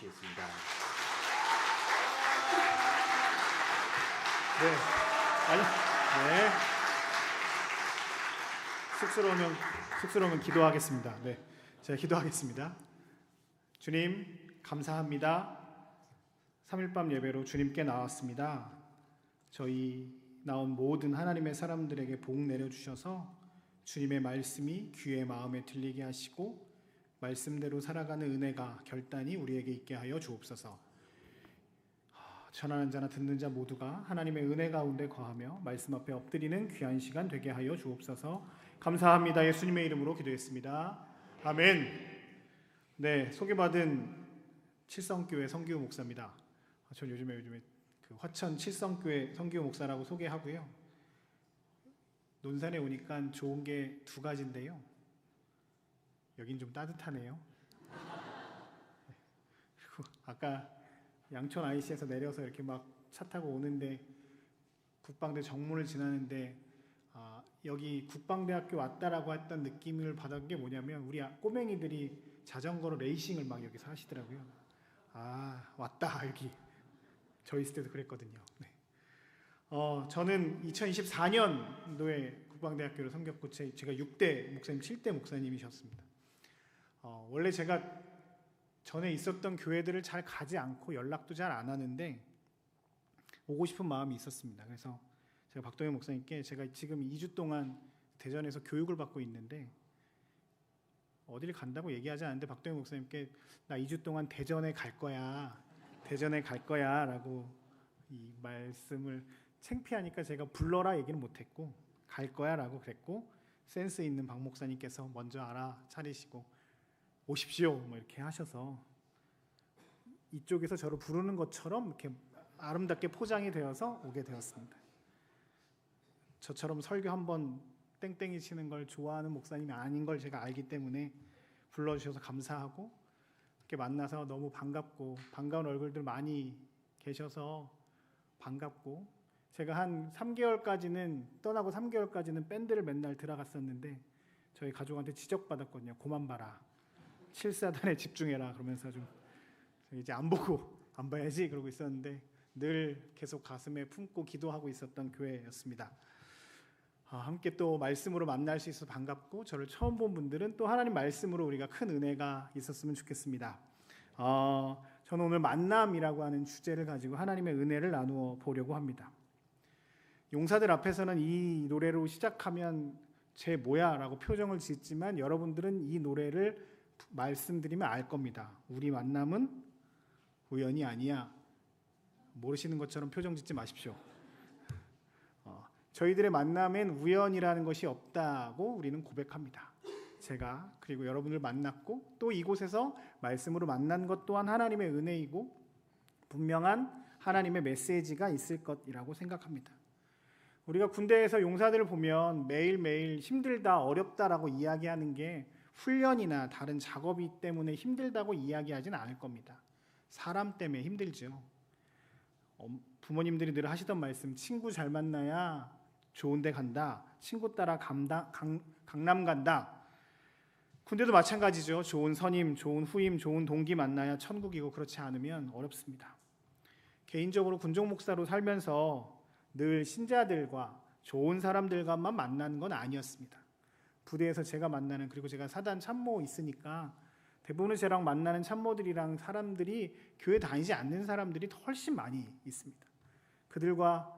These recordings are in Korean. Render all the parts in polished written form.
기도하시겠습니다. 네. 아니, 네. 쑥스러우면 기도하겠습니다. 네. 제가 기도하겠습니다. 주님, 감사합니다. 3일밤 예배로 주님께 나왔습니다. 저희 나온 모든 하나님의 사람들에게 복 내려주셔서 주님의 말씀이 귀에 마음에 들리게 하시고 말씀대로 살아가는 은혜가 결단이 우리에게 있게 하여 주옵소서. 전하는 자나 듣는 자 모두가 하나님의 은혜 가운데 거하며 말씀 앞에 엎드리는 귀한 시간 되게 하여 주옵소서. 감사합니다. 예수님의 이름으로 기도했습니다. 아멘. 네, 소개받은 칠성교회 성규 목사입니다. 전 요즘에 그 화천 칠성교회 성규 목사라고 소개하고요. 논산에 오니까 좋은 게 두 가지인데요. 여긴 좀 따뜻하네요. 그리고 아까 양촌 IC에서 내려서 이렇게 막 차 타고 오는데 국방대 정문을 지나는데 여기 국방대학교 왔다라고 했던 느낌을 받은 게 뭐냐면 우리 꼬맹이들이 자전거로 레이싱을 막 여기서 하시더라고요. 왔다 여기. 저 있을 때도 그랬거든요. 네. 저는 2024년도에 국방대학교를 섬겼고 제가 6대 목사님, 7대 목사님이셨습니다. 원래 제가 전에 있었던 교회들을 잘 가지 않고 연락도 잘 안 하는데 오고 싶은 마음이 있었습니다. 그래서 제가 박동현 목사님께 제가 지금 2주 동안 대전에서 교육을 받고 있는데 어디를 간다고 얘기하지 않는데 박동현 목사님께 나 2주 동안 대전에 갈 거야 라고 이 말씀을 창피하니까 제가 불러라 얘기는 못했고 갈 거야 라고 그랬고 센스 있는 박 목사님께서 먼저 알아차리시고 오십시오 뭐 이렇게 하셔서 이쪽에서 저를 부르는 것처럼 이렇게 아름답게 포장이 되어서 오게 되었습니다. 저처럼 설교 한번 땡땡이 치는 걸 좋아하는 목사님이 아닌 걸 제가 알기 때문에 불러주셔서 감사하고 이렇게 만나서 너무 반갑고 반가운 얼굴들 많이 계셔서 반갑고 제가 한 3개월까지는 떠나고 3개월까지는 밴드를 맨날 들어갔었는데 저희 가족한테 지적받았거든요. 고만 봐라. 7사단에 집중해라 그러면서 좀 이제 안 보고 안 봐야지 그러고 있었는데 늘 계속 가슴에 품고 기도하고 있었던 교회였습니다. 함께 또 말씀으로 만날 수 있어서 반갑고 저를 처음 본 분들은 또 하나님 말씀으로 우리가 큰 은혜가 있었으면 좋겠습니다. 저는 오늘 만남이라고 하는 주제를 가지고 하나님의 은혜를 나누어 보려고 합니다. 용사들 앞에서는 이 노래로 시작하면 쟤 뭐야 라고 표정을 짓지만 여러분들은 이 노래를 말씀드리면 알 겁니다. 우리 만남은 우연이 아니야. 모르시는 것처럼 표정 짓지 마십시오. 저희들의 만남엔 우연이라는 것이 없다고 우리는 고백합니다. 제가 그리고 여러분을 만났고 또 이곳에서 말씀으로 만난 것 또한 하나님의 은혜이고 분명한 하나님의 메시지가 있을 것이라고 생각합니다. 우리가 군대에서 용사들을 보면 매일매일 힘들다 어렵다라고 이야기하는 게 훈련이나 다른 작업이 때문에 힘들다고 이야기하지는 않을 겁니다. 사람 때문에 힘들죠. 부모님들이 늘 하시던 말씀, 친구 잘 만나야 좋은 데 간다. 친구 따라 강남 간다. 군대도 마찬가지죠. 좋은 선임, 좋은 후임, 좋은 동기 만나야 천국이고 그렇지 않으면 어렵습니다. 개인적으로 군종 목사로 살면서 늘 신자들과 좋은 사람들과만 만나는 건 아니었습니다. 부대에서 제가 만나는 그리고 제가 사단 참모 있으니까 대부분은 저랑 만나는 참모들이랑 사람들이 교회 다니지 않는 사람들이 훨씬 많이 있습니다. 그들과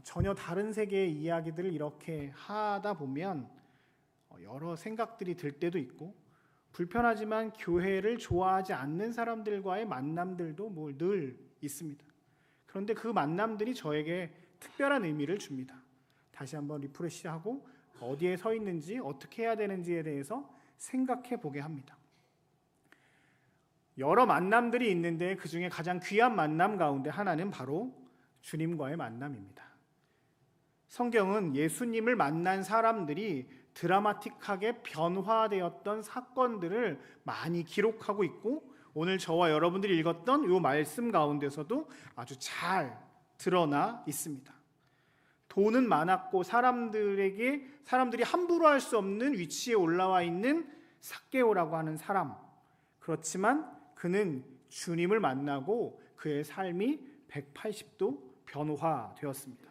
전혀 다른 세계의 이야기들을 이렇게 하다 보면 여러 생각들이 들 때도 있고 불편하지만 교회를 좋아하지 않는 사람들과의 만남들도 늘 있습니다. 그런데 그 만남들이 저에게 특별한 의미를 줍니다. 다시 한번 리프레시하고 어디에 서 있는지 어떻게 해야 되는지에 대해서 생각해 보게 합니다. 여러 만남들이 있는데 그 중에 가장 귀한 만남 가운데 하나는 바로 주님과의 만남입니다. 성경은 예수님을 만난 사람들이 드라마틱하게 변화되었던 사건들을 많이 기록하고 있고 오늘 저와 여러분들이 읽었던 이 말씀 가운데서도 아주 잘 드러나 있습니다. 돈은 많았고 사람들이 함부로 할 수 없는 위치에 올라와 있는 삭개오라고 하는 사람. 그렇지만 그는 주님을 만나고 그의 삶이 180도 변화되었습니다.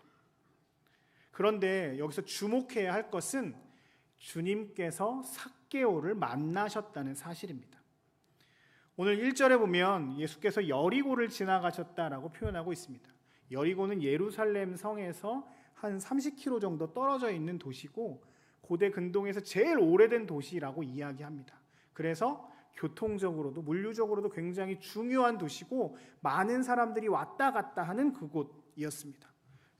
그런데 여기서 주목해야 할 것은 주님께서 삭개오를 만나셨다는 사실입니다. 오늘 1절에 보면 예수께서 여리고를 지나가셨다라고 표현하고 있습니다. 여리고는 예루살렘 성에서 한 30km 정도 떨어져 있는 도시고 고대 근동에서 제일 오래된 도시라고 이야기합니다. 그래서 교통적으로도 물류적으로도 굉장히 중요한 도시고 많은 사람들이 왔다 갔다 하는 그곳이었습니다.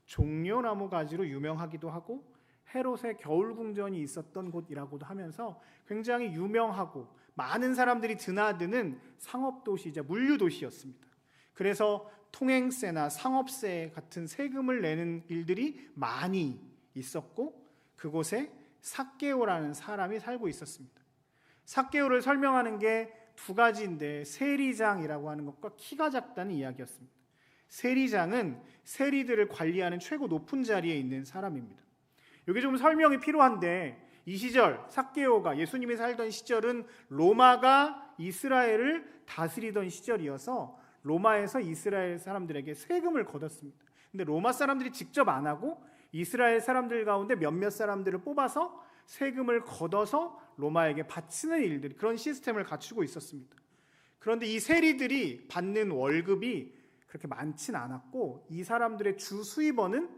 종려나무 가지로 유명하기도 하고 헤롯의 겨울궁전이 있었던 곳이라고도 하면서 굉장히 유명하고 많은 사람들이 드나드는 상업도시이자 물류도시였습니다. 그래서 통행세나 상업세 같은 세금을 내는 일들이 많이 있었고 그곳에 삭개오라는 사람이 살고 있었습니다. 삭개오를 설명하는 게 두 가지인데 세리장이라고 하는 것과 키가 작다는 이야기였습니다. 세리장은 세리들을 관리하는 최고 높은 자리에 있는 사람입니다. 여기 좀 설명이 필요한데 이 시절 삭개오가 예수님이 살던 시절은 로마가 이스라엘을 다스리던 시절이어서 로마에서 이스라엘 사람들에게 세금을 걷었습니다. 근데 로마 사람들이 직접 안 하고 이스라엘 사람들 가운데 몇몇 사람들을 뽑아서 세금을 걷어서 로마에게 바치는 일들이 그런 시스템을 갖추고 있었습니다. 그런데 이 세리들이 받는 월급이 그렇게 많진 않았고 이 사람들의 주 수입원은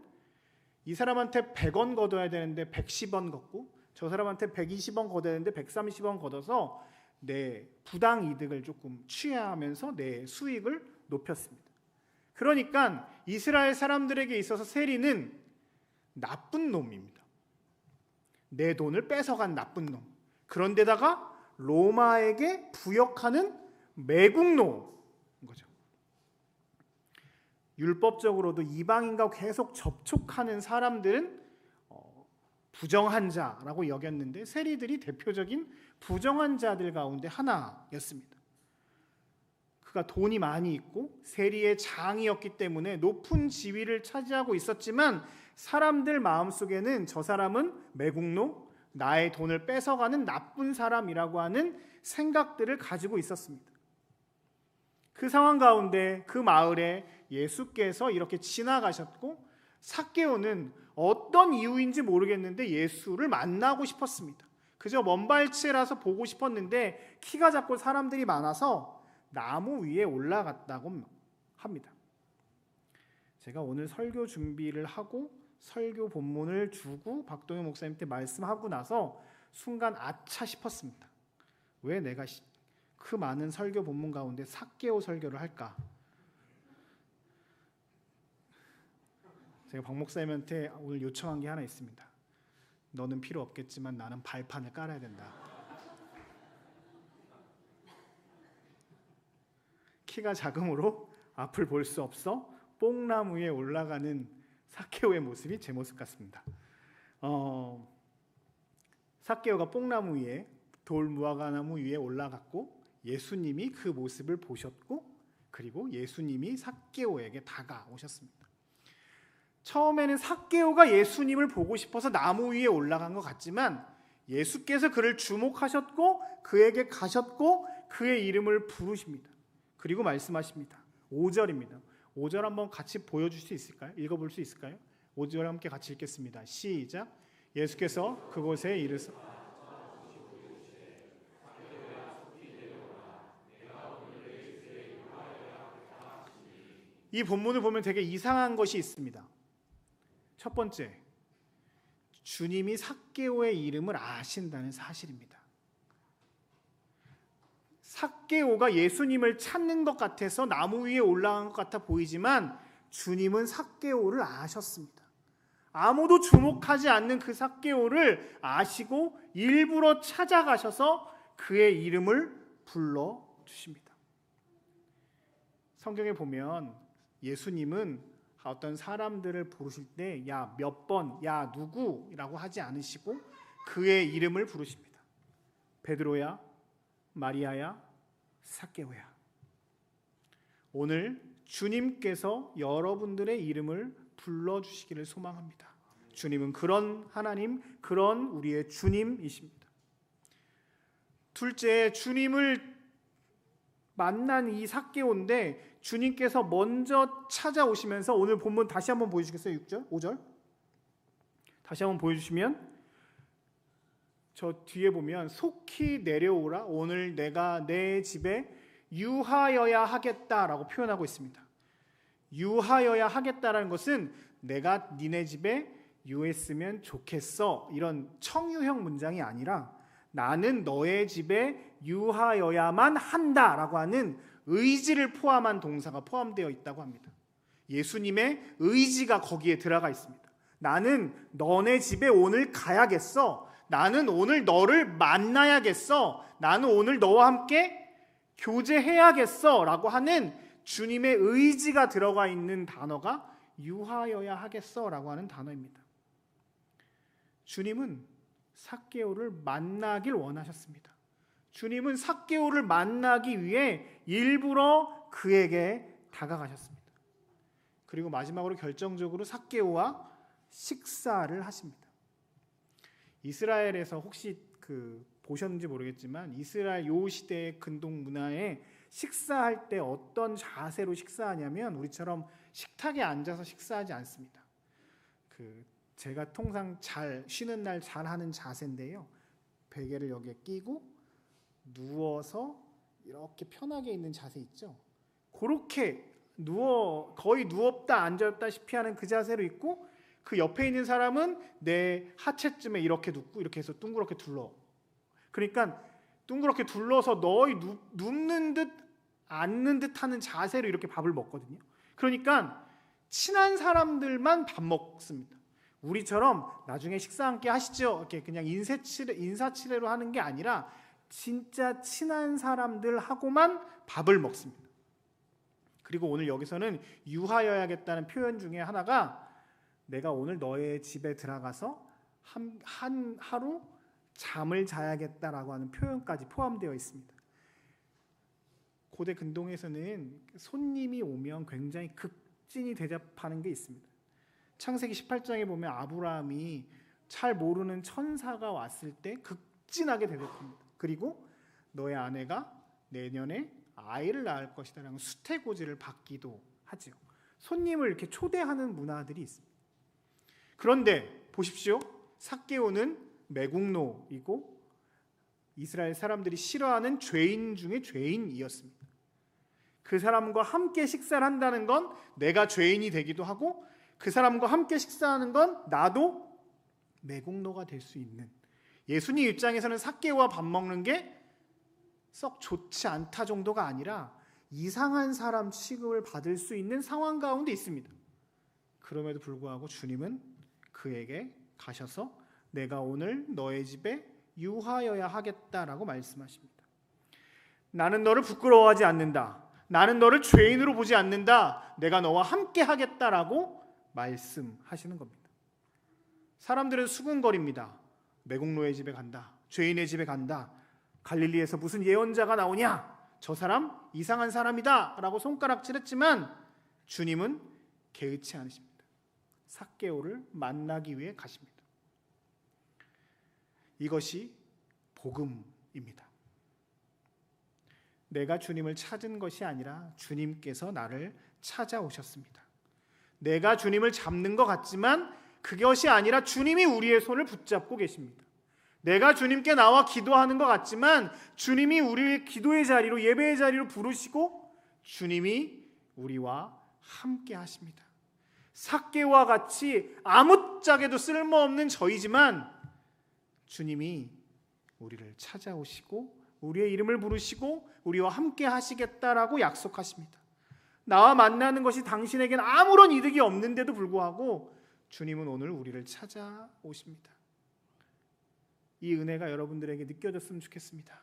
이 사람한테 100원 걷어야 되는데 110원 걷고 저 사람한테 120원 걷어야 되는데 130원 걷어서 내 부당 이득을 조금 취하면서 내 수익을 높였습니다. 그러니까 이스라엘 사람들에게 있어서 세리는 나쁜 놈입니다. 내 돈을 뺏어간 나쁜 놈. 그런데다가 로마에게 부역하는 매국노인 거죠. 율법적으로도 이방인과 계속 접촉하는 사람들은 부정한 자라고 여겼는데 세리들이 대표적인 부정한 자들 가운데 하나였습니다. 그가 돈이 많이 있고 세리의 장이었기 때문에 높은 지위를 차지하고 있었지만 사람들 마음속에는 저 사람은 매국노, 나의 돈을 뺏어가는 나쁜 사람이라고 하는 생각들을 가지고 있었습니다. 그 상황 가운데 그 마을에 예수께서 이렇게 지나가셨고 삭개오는 어떤 이유인지 모르겠는데 예수를 만나고 싶었습니다. 그저 먼발치라서 보고 싶었는데 키가 작고 사람들이 많아서 나무 위에 올라갔다고 합니다. 제가 오늘 설교 준비를 하고 설교 본문을 주고 박동현 목사님한테 말씀하고 나서 순간 아차 싶었습니다. 왜 내가 그 많은 설교 본문 가운데 삭개오 설교를 할까? 제가 박 목사님한테 오늘 요청한 게 하나 있습니다. 너는 필요 없겠지만 나는 발판을 깔아야 된다. 키가 작음으로 앞을 볼 수 없어 뽕나무 위에 올라가는 삭개오의 모습이 제 모습 같습니다. 삭개오가 뽕나무 위에 돌무화과나무 위에 올라갔고 예수님이 그 모습을 보셨고 그리고 예수님이 삭개오에게 다가오셨습니다. 처음에는 삭개오가 예수님을 보고 싶어서 나무 위에 올라간 것 같지만 예수께서 그를 주목하셨고 그에게 가셨고 그의 이름을 부르십니다. 그리고 말씀하십니다. 5절입니다. 5절 한번 같이 보여줄 수 있을까요? 읽어볼 수 있을까요? 5절 함께 같이 읽겠습니다. 시작. 예수께서 그곳에 이르사 이 본문을 보면 되게 이상한 것이 있습니다. 첫 번째, 주님이 삭개오의 이름을 아신다는 사실입니다. 삭개오가 예수님을 찾는 것 같아서 나무 위에 올라간 것 같아 보이지만 주님은 삭개오를 아셨습니다. 아무도 주목하지 않는 그 삭개오를 아시고 일부러 찾아가셔서 그의 이름을 불러주십니다. 성경에 보면 예수님은 어떤 사람들을 부르실 때 야 몇 번, 야 누구라고 하지 않으시고 그의 이름을 부르십니다. 베드로야, 마리아야, 삭개오야. 오늘 주님께서 여러분들의 이름을 불러주시기를 소망합니다. 주님은 그런 하나님, 그런 우리의 주님이십니다. 둘째, 주님을 만난 이 삭개오인데 주님께서 먼저 찾아오시면서 오늘 본문 다시 한번 보여주시겠어요? 6절, 5절 다시 한번 보여주시면 저 뒤에 보면 속히 내려오라 오늘 내가 내 집에 유하여야 하겠다라고 표현하고 있습니다. 유하여야 하겠다라는 것은 내가 니네 집에 유했으면 좋겠어 이런 청유형 문장이 아니라 나는 너의 집에 유하여야만 한다라고 하는 의지를 포함한 동사가 포함되어 있다고 합니다. 예수님의 의지가 거기에 들어가 있습니다. 나는 너네 집에 오늘 가야겠어. 나는 오늘 너를 만나야겠어. 나는 오늘 너와 함께 교제해야겠어 라고 하는 주님의 의지가 들어가 있는 단어가 유하여야 하겠어 라고 하는 단어입니다. 주님은 삭개오를 만나길 원하셨습니다. 주님은 삭개오를 만나기 위해 일부러 그에게 다가가셨습니다. 그리고 마지막으로 결정적으로 삭개오와 식사를 하십니다. 이스라엘에서 혹시 보셨는지 모르겠지만 이스라엘 요 시대의 근동 문화에 식사할 때 어떤 자세로 식사하냐면 우리처럼 식탁에 앉아서 식사하지 않습니다. 제가 통상 잘 쉬는 날 잘 하는 자세인데요. 베개를 여기에 끼고 누워서 이렇게 편하게 있는 자세 있죠. 그렇게 거의 누웠다 앉았다시피 하는 그 자세로 있고 그 옆에 있는 사람은 내 하체쯤에 이렇게 눕고 이렇게 해서 둥그렇게 둘러. 그러니까 둥그렇게 둘러서 너희 눕는 듯 앉는 듯 하는 자세로 이렇게 밥을 먹거든요. 그러니까 친한 사람들만 밥 먹습니다. 우리처럼 나중에 식사 함께 하시죠. 이렇게 그냥 인사치레로 하는 게 아니라 진짜 친한 사람들하고만 밥을 먹습니다. 그리고 오늘 여기서는 유하여야겠다는 표현 중에 하나가 내가 오늘 너의 집에 들어가서 한 하루 잠을 자야겠다라고 하는 표현까지 포함되어 있습니다. 고대 근동에서는 손님이 오면 굉장히 극진히 대접하는 게 있습니다. 창세기 18장에 보면 아브라함이 잘 모르는 천사가 왔을 때 극진하게 대접합니다. 그리고 너의 아내가 내년에 아이를 낳을 것이다라는 수태고지를 받기도 하죠. 손님을 이렇게 초대하는 문화들이 있습니다. 그런데 보십시오. 삭개오는 매국노이고 이스라엘 사람들이 싫어하는 죄인 중에 죄인이었습니다. 그 사람과 함께 식사를 한다는 건 내가 죄인이 되기도 하고 그 사람과 함께 식사하는 건 나도 매국노가 될 수 있는, 예수님 입장에서는 삭개오와 밥 먹는 게 썩 좋지 않다 정도가 아니라 이상한 사람 취급을 받을 수 있는 상황 가운데 있습니다. 그럼에도 불구하고 주님은 그에게 가셔서 내가 오늘 너의 집에 유하여야 하겠다라고 말씀하십니다. 나는 너를 부끄러워하지 않는다. 나는 너를 죄인으로 보지 않는다. 내가 너와 함께 하겠다라고 말씀하시는 겁니다. 사람들은 수군거립니다. 매국노의 집에 간다. 죄인의 집에 간다. 갈릴리에서 무슨 예언자가 나오냐? 저 사람 이상한 사람이다 라고 손가락질했지만 주님은 개의치 않으십니다. 삭개오를 만나기 위해 가십니다. 이것이 복음입니다. 내가 주님을 찾은 것이 아니라 주님께서 나를 찾아오셨습니다. 내가 주님을 잡는 것 같지만 그것이 아니라 주님이 우리의 손을 붙잡고 계십니다. 내가 주님께 나와 기도하는 것 같지만 주님이 우리를 기도의 자리로, 예배의 자리로 부르시고 주님이 우리와 함께 하십니다. 삭개오와 같이 아무짝에도 쓸모없는 저희지만 주님이 우리를 찾아오시고 우리의 이름을 부르시고 우리와 함께 하시겠다라고 약속하십니다. 나와 만나는 것이 당신에겐 아무런 이득이 없는데도 불구하고 주님은 오늘 우리를 찾아오십니다. 이 은혜가 여러분들에게 느껴졌으면 좋겠습니다.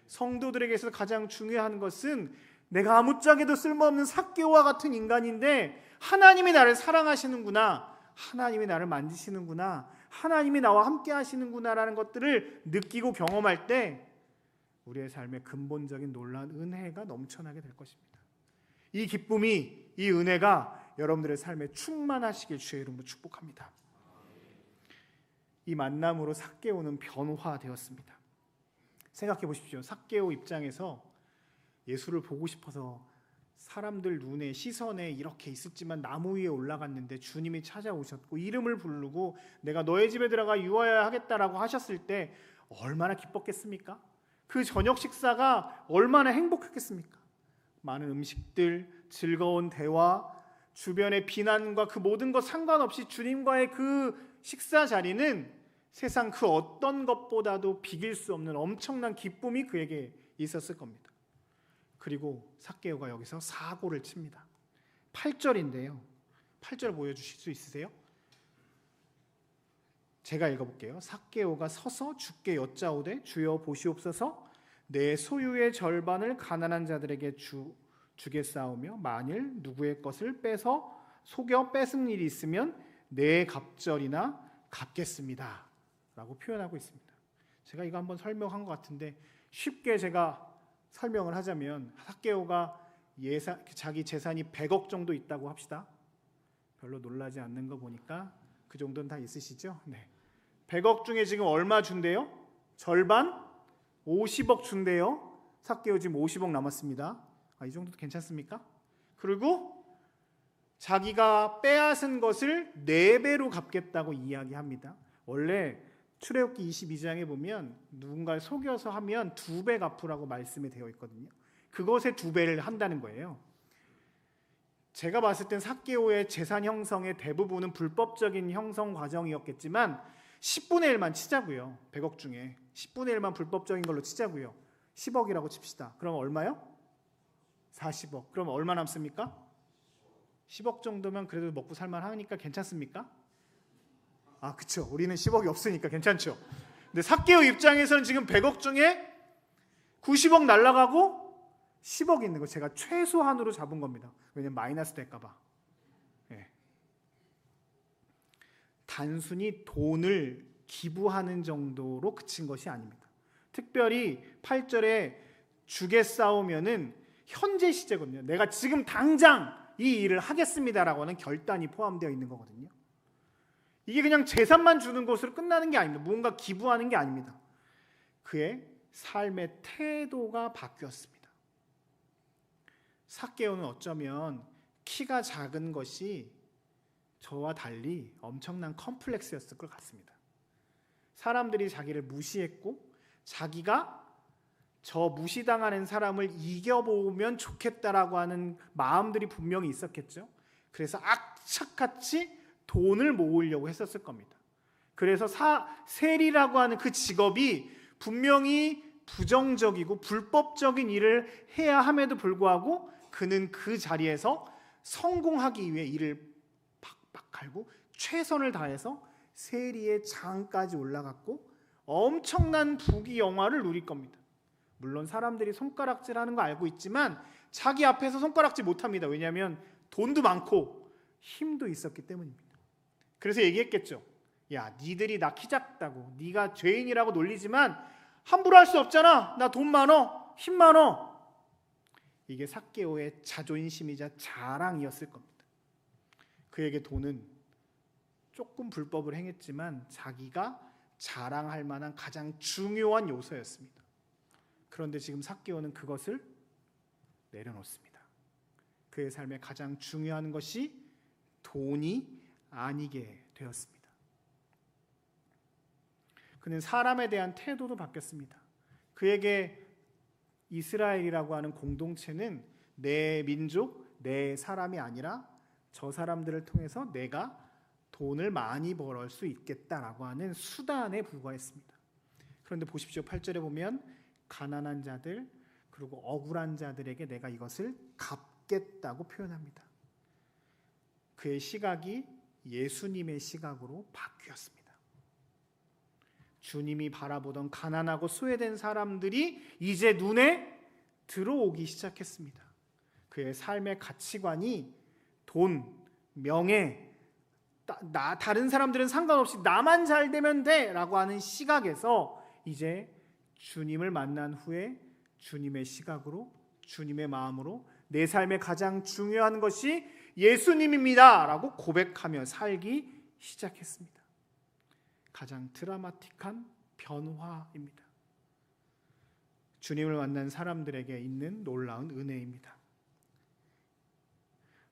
성도들에게서 가장 중요한 것은 내가 아무짝에도 쓸모없는 삭개오와 같은 인간인데 하나님이 나를 사랑하시는구나, 하나님이 나를 만지시는구나, 하나님이 나와 함께 하시는구나라는 것들을 느끼고 경험할 때 우리의 삶에 근본적인 놀라운 은혜가 넘쳐나게 될 것입니다. 이 기쁨이, 이 은혜가 여러분들의 삶에 충만하시길 주의 이름으로 축복합니다. 이 만남으로 삭개오는 변화되었습니다. 생각해 보십시오. 삭개오 입장에서 예수를 보고 싶어서 사람들 눈에 시선에 이렇게 있었지만 나무 위에 올라갔는데 주님이 찾아오셨고 이름을 부르고 내가 너의 집에 들어가 유하여야 하겠다라고 하셨을 때 얼마나 기뻤겠습니까? 그 저녁 식사가 얼마나 행복했겠습니까? 많은 음식들, 즐거운 대화, 주변의 비난과 그 모든 것 상관없이 주님과의 그 식사 자리는 세상 그 어떤 것보다도 비길 수 없는 엄청난 기쁨이 그에게 있었을 겁니다. 그리고 삭개오가 여기서 사고를 칩니다. 8절인데요. 8절 보여주실 수 있으세요? 제가 읽어볼게요. 삭개오가 서서 주께 여짜오되 주여 보시옵소서 내 소유의 절반을 가난한 자들에게 주겠사오며 만일 누구의 것을 빼서 속여 뺏은 일이 있으면 내 갑절이나 갚겠습니다 라고 표현하고 있습니다. 제가 이거 한번 설명한 것 같은데 쉽게 제가 설명을 하자면 삭개오가 자기 재산이 100억 정도 있다고 합시다. 별로 놀라지 않는 거 보니까 그 정도는 다 있으시죠? 네. 100억 중에 지금 얼마 준대요? 절반? 50억 준대요. 삭개오 지금 50억 남았습니다. 이 정도도 괜찮습니까? 그리고 자기가 빼앗은 것을 4배로 갚겠다고 이야기합니다. 원래 출애굽기 22장에 보면 누군가를 속여서 하면 2배 갚으라고 말씀이 되어 있거든요. 그것의 2배를 한다는 거예요. 제가 봤을 땐 삭개오의 재산 형성의 대부분은 불법적인 형성 과정이었겠지만 10분의 1만 치자고요. 100억 중에 10분의 1만 불법적인 걸로 치자고요. 10억이라고 칩시다. 그럼 얼마요? 40억. 그럼 얼마 남습니까? 10억 정도면 그래도 먹고 살만하니까 괜찮습니까? 그쵸. 우리는 10억이 없으니까 괜찮죠. 근데 삭개오 입장에서는 지금 100억 중에 90억 날라가고 10억 있는 거 제가 최소한으로 잡은 겁니다. 왜냐면 마이너스 될까 봐. 네. 단순히 돈을 기부하는 정도로 그친 것이 아닙니다. 특별히 8절에 주겠사오면은 현재 시제거든요. 내가 지금 당장 이 일을 하겠습니다라고 하는 결단이 포함되어 있는 거거든요. 이게 그냥 재산만 주는 것으로 끝나는 게 아닙니다. 무언가 기부하는 게 아닙니다. 그의 삶의 태도가 바뀌었습니다. 삭개오는 어쩌면 키가 작은 것이 저와 달리 엄청난 컴플렉스였을 것 같습니다. 사람들이 자기를 무시했고 자기가 저 무시당하는 사람을 이겨보면 좋겠다라고 하는 마음들이 분명히 있었겠죠. 그래서 악착같이 돈을 모으려고 했었을 겁니다. 그래서 세리라고 하는 그 직업이 분명히 부정적이고 불법적인 일을 해야 함에도 불구하고 그는 그 자리에서 성공하기 위해 일을 박박 갈고 최선을 다해서 세리의 장까지 올라갔고 엄청난 부귀영화를 누릴 겁니다. 물론 사람들이 손가락질하는 거 알고 있지만 자기 앞에서 손가락질 못합니다. 왜냐하면 돈도 많고 힘도 있었기 때문입니다. 그래서 얘기했겠죠. 야, 니들이 나 키 작다고 네가 죄인이라고 놀리지만 함부로 할 수 없잖아. 나 돈 많어, 힘 많어. 이게 삭개오의 자존심이자 자랑이었을 겁니다. 그에게 돈은 조금 불법을 행했지만 자기가 자랑할 만한 가장 중요한 요소였습니다. 그런데 지금 삭개오는 그것을 내려놓습니다. 그의 삶에 가장 중요한 것이 돈이 아니게 되었습니다. 그는 사람에 대한 태도도 바뀌었습니다. 그에게 이스라엘이라고 하는 공동체는 내 민족, 내 사람이 아니라 저 사람들을 통해서 내가 돈을 많이 벌 수 있겠다라고 하는 수단에 불과했습니다. 그런데 보십시오. 8절에 보면 가난한 자들 그리고 억울한 자들에게 내가 이것을 갚겠다고 표현합니다. 그의 시각이 예수님의 시각으로 바뀌었습니다. 주님이 바라보던 가난하고 소외된 사람들이 이제 눈에 들어오기 시작했습니다. 그의 삶의 가치관이 돈, 명예, 다른 사람들은 상관없이 나만 잘 되면 돼 라고 하는 시각에서 이제 주님을 만난 후에 주님의 시각으로 주님의 마음으로 내 삶의 가장 중요한 것이 예수님입니다 라고 고백하며 살기 시작했습니다. 가장 드라마틱한 변화입니다. 주님을 만난 사람들에게 있는 놀라운 은혜입니다.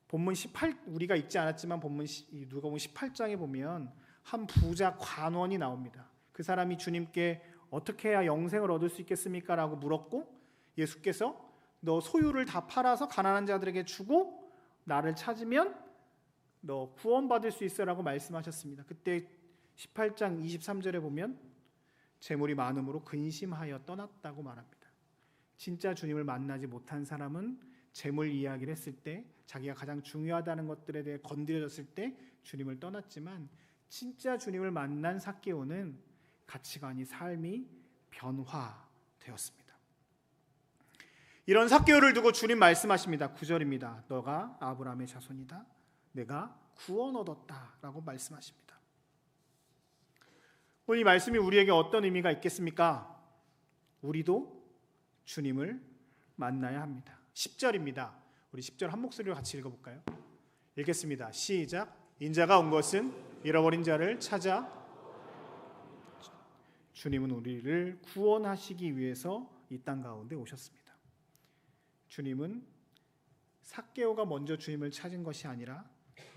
본문 18 우리가 읽지 않았지만 본문 누가복음 18장에 보면 한 부자 관원이 나옵니다. 그 사람이 주님께 어떻게 해야 영생을 얻을 수 있겠습니까? 라고 물었고 예수께서 너 소유를 다 팔아서 가난한 자들에게 주고 나를 찾으면 너 구원받을 수 있어 라고 말씀하셨습니다. 그때 18장 23절에 보면 재물이 많음으로 근심하여 떠났다고 말합니다. 진짜 주님을 만나지 못한 사람은 재물 이야기를 했을 때 자기가 가장 중요하다는 것들에 대해 건드려졌을 때 주님을 떠났지만 진짜 주님을 만난 삭개오는 가치관이 삶이 변화되었습니다. 이런 삭개오를 두고 주님 말씀하십니다. 9절입니다. 너가 아브라함의 자손이다. 내가 구원 얻었다 라고 말씀하십니다. 오늘 이 말씀이 우리에게 어떤 의미가 있겠습니까? 우리도 주님을 만나야 합니다. 10절입니다. 우리 10절 한 목소리로 같이 읽어볼까요? 읽겠습니다. 시작. 인자가 온 것은 잃어버린 자를 찾아 주님은 우리를 구원하시기 위해서 이 땅 가운데 오셨습니다. 주님은 삭개오가 먼저 주님을 찾은 것이 아니라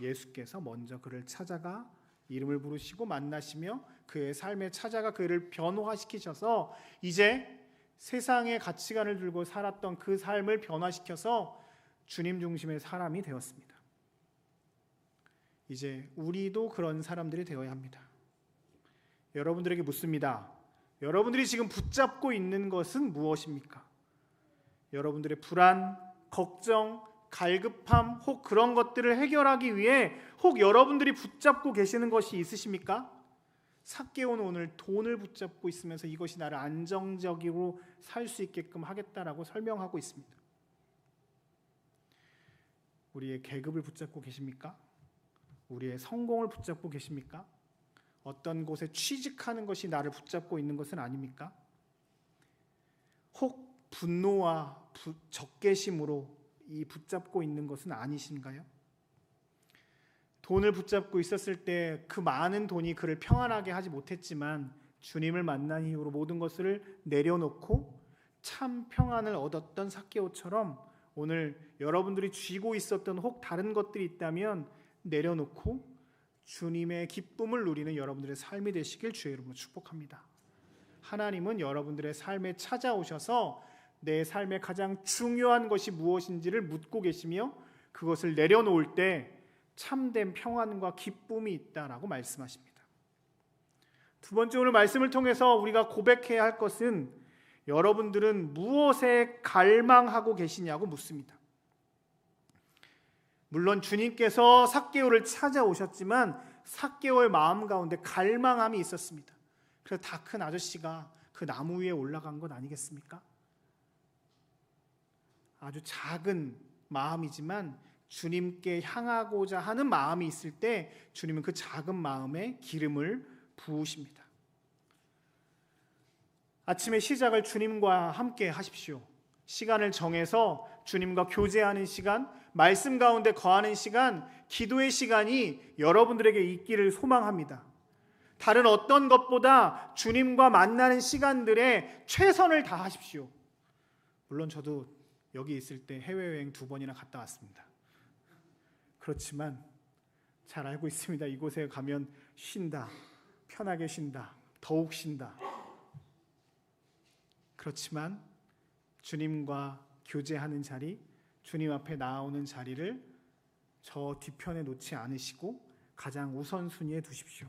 예수께서 먼저 그를 찾아가 이름을 부르시고 만나시며 그의 삶에 찾아가 그를 변화시키셔서 이제 세상의 가치관을 들고 살았던 그 삶을 변화시켜서 주님 중심의 사람이 되었습니다. 이제 우리도 그런 사람들이 되어야 합니다. 여러분들에게 묻습니다. 여러분들이 지금 붙잡고 있는 것은 무엇입니까? 여러분들의 불안, 걱정, 갈급함, 혹 그런 것들을 해결하기 위해 혹 여러분들이 붙잡고 계시는 것이 있으십니까? 삭개오는 오늘 돈을 붙잡고 있으면서 이것이 나를 안정적으로 살 수 있게끔 하겠다라고 설명하고 있습니다. 우리의 계급을 붙잡고 계십니까? 우리의 성공을 붙잡고 계십니까? 어떤 곳에 취직하는 것이 나를 붙잡고 있는 것은 아닙니까? 혹 분노와 적개심으로 이 붙잡고 있는 것은 아니신가요? 돈을 붙잡고 있었을 때 그 많은 돈이 그를 평안하게 하지 못했지만 주님을 만난 이후로 모든 것을 내려놓고 참 평안을 얻었던 삭개오처럼 오늘 여러분들이 쥐고 있었던 혹 다른 것들이 있다면 내려놓고 주님의 기쁨을 누리는 여러분들의 삶이 되시길 주의 이름으로 축복합니다. 하나님은 여러분들의 삶에 찾아오셔서 내 삶의 가장 중요한 것이 무엇인지를 묻고 계시며 그것을 내려놓을 때 참된 평안과 기쁨이 있다라고 말씀하십니다. 두 번째, 오늘 말씀을 통해서 우리가 고백해야 할 것은 여러분들은 무엇에 갈망하고 계시냐고 묻습니다. 물론 주님께서 삭개오를 찾아오셨지만 삭개오의 마음 가운데 갈망함이 있었습니다. 그래서 다 큰 아저씨가 그 나무 위에 올라간 것 아니겠습니까? 아주 작은 마음이지만 주님께 향하고자 하는 마음이 있을 때 주님은 그 작은 마음에 기름을 부으십니다. 아침의 시작을 주님과 함께 하십시오. 시간을 정해서 주님과 교제하는 시간, 말씀 가운데 거하는 시간, 기도의 시간이 여러분들에게 있기를 소망합니다. 다른 어떤 것보다 주님과 만나는 시간들에 최선을 다하십시오. 물론 저도 여기 있을 때 해외여행 2번이나 갔다 왔습니다. 그렇지만 잘 알고 있습니다. 이곳에 가면 쉰다, 편하게 쉰다, 더욱 쉰다. 그렇지만 주님과 교제하는 자리, 주님 앞에 나오는 자리를 저 뒤편에 놓지 않으시고 가장 우선순위에 두십시오.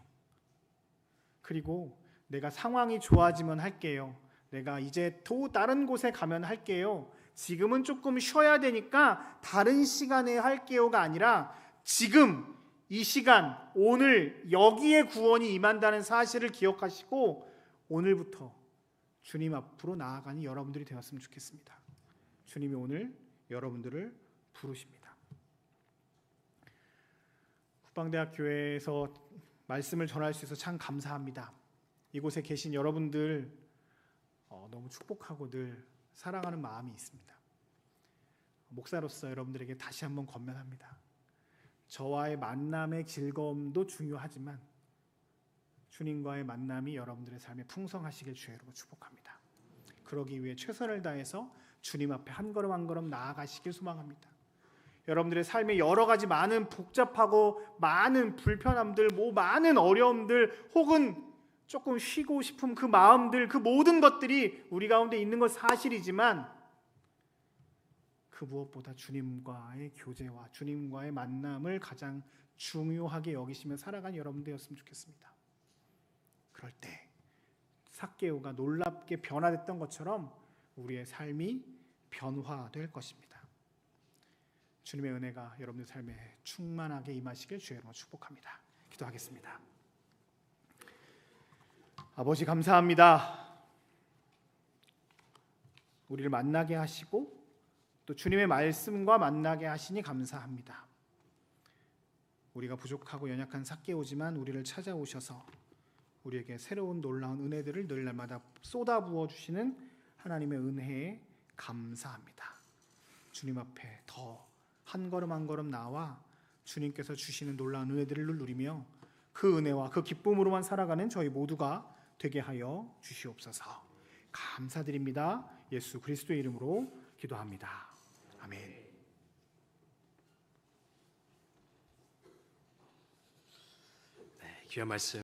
그리고 내가 상황이 좋아지면 할게요. 내가 이제 또 다른 곳에 가면 할게요. 지금은 조금 쉬어야 되니까 다른 시간에 할게요가 아니라 지금 이 시간, 오늘 여기에 구원이 임한다는 사실을 기억하시고 오늘부터 주님 앞으로 나아가는 여러분들이 되었으면 좋겠습니다. 주님이 오늘 여러분들을 부르십니다. 국방대학교에서 말씀을 전할 수 있어서 참 감사합니다. 이곳에 계신 여러분들 너무 축복하고 늘 사랑하는 마음이 있습니다. 목사로서 여러분들에게 다시 한번 권면합니다. 저와의 만남의 즐거움도 중요하지만 주님과의 만남이 여러분들의 삶에 풍성하시길 주의 이름으로 축복합니다. 그러기 위해 최선을 다해서 주님 앞에 한 걸음 한 걸음 나아가시길 소망합니다. 여러분들의 삶에 여러 가지 많은 복잡하고 많은 불편함들, 많은 어려움들, 혹은 조금 쉬고 싶은 그 마음들, 그 모든 것들이 우리 가운데 있는 것 사실이지만 그 무엇보다 주님과의 교제와 주님과의 만남을 가장 중요하게 여기시며 살아가는 여러분들이었으면 좋겠습니다. 그럴 때 삭개오가 놀랍게 변화됐던 것처럼 우리의 삶이 변화될 것입니다. 주님의 은혜가 여러분의 삶에 충만하게 임하시길 주의 이름으로 축복합니다. 기도하겠습니다. 아버지 감사합니다. 우리를 만나게 하시고 또 주님의 말씀과 만나게 하시니 감사합니다. 우리가 부족하고 연약한 삭개오지만 우리를 찾아오셔서 우리에게 새로운 놀라운 은혜들을 늘 날마다 쏟아부어 주시는 하나님의 은혜에 감사합니다. 주님 앞에 더 한 걸음 한 걸음 나와 주님께서 주시는 놀라운 은혜들을 누리며 그 은혜와 그 기쁨으로만 살아가는 저희 모두가 되게 하여 주시옵소서. 감사드립니다. 예수 그리스도의 이름으로 기도합니다. 아멘. 귀한 말씀